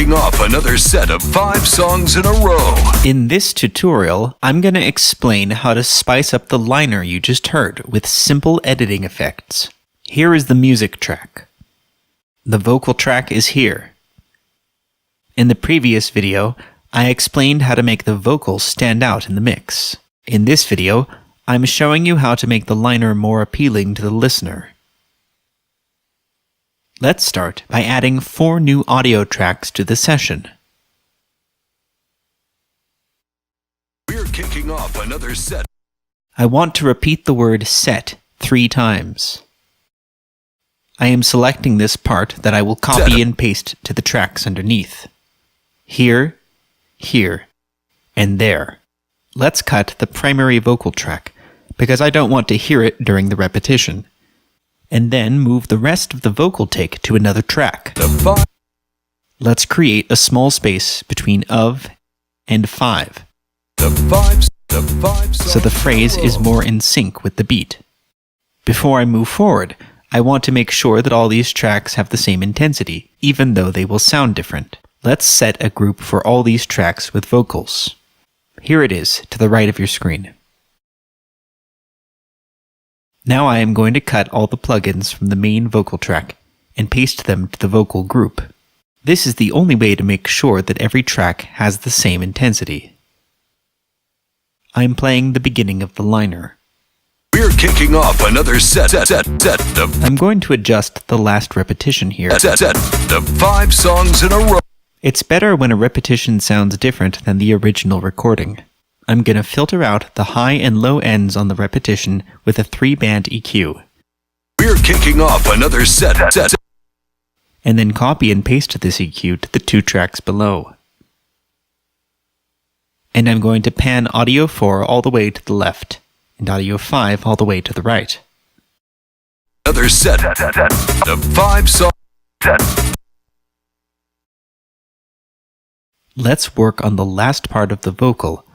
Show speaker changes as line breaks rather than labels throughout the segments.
kicking off another set of 5 songs in a row.
In this tutorial, I'm going to explain how to spice up the liner you just heard with simple editing effects. Here is the music track. The vocal track is here. In the previous video, I explained how to make the vocals stand out in the mix. In this video, I'm showing you how to make the liner more appealing to the listener. Let's start by adding 4 new audio tracks to the session.
We're kicking off another set.
I want to repeat the word set 3 times. I am selecting this part that I will copy and paste to the tracks underneath. Here, here, and there. Let's cut the primary vocal track, because I don't want to hear it during the repetition. And then move the rest of the vocal take to another track. Let's create a small space between of and 5. So the phrase is more in sync with the beat. Before I move forward, I want to make sure that all these tracks have the same intensity, even though they will sound different. Let's set a group for all these tracks with vocals. Here it is, to the right of your screen. Now I am going to cut all the plugins from the main vocal track and paste them to the vocal group. This is the only way to make sure that every track has the same intensity. I am playing the beginning of the liner.
We're kicking off another set.
I'm going to adjust the last repetition here.
The 5 songs in a row.
It's better when a repetition sounds different than the original recording. I'm going to filter out the high and low ends on the repetition with a 3-band EQ.
We're kicking off another set.
And then copy and paste this EQ to the 2 tracks below. And I'm going to pan audio 4 all the way to the left, and audio 5 all the way to the right.
Another set. The 5 songs.
Let's work on the last part of the vocal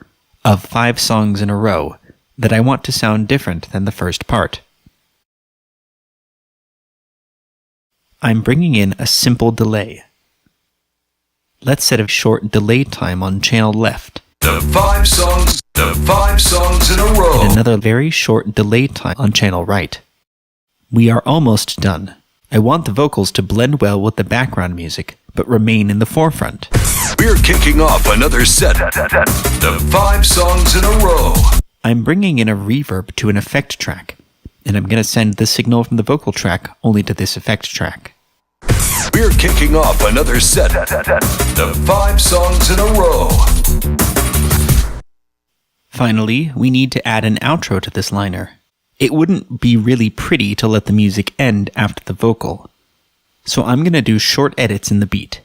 of 5 songs in a row that I want to sound different than the first part. I'm bringing in a simple delay. Let's set a short delay time on channel left.
The 5 songs in a row.
And another very short delay time on channel right. We are almost done. I want the vocals to blend well with the background music, but remain in the forefront.
We're kicking off another set. The 5 songs in a row.
I'm bringing in a reverb to an effect track, and I'm going to send the signal from the vocal track only to this effect track.
We're kicking off another set. The 5 songs in a row.
Finally, we need to add an outro to this liner. It wouldn't be really pretty to let the music end after the vocal, so I'm going to do short edits in the beat.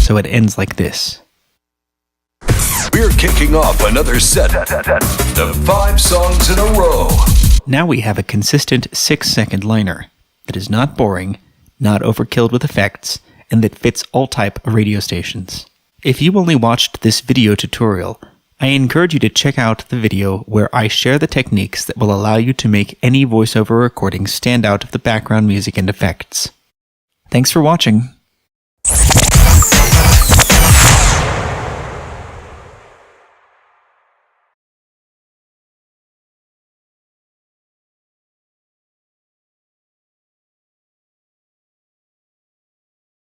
So it ends like this.
We're kicking off another set. The 5 songs in a row.
Now we have a consistent 6-second liner that is not boring, not overkilled with effects, and that fits all type of radio stations. If you only watched this video tutorial, I encourage you to check out the video where I share the techniques that will allow you to make any voiceover recording stand out of the background music and effects. Thanks for watching.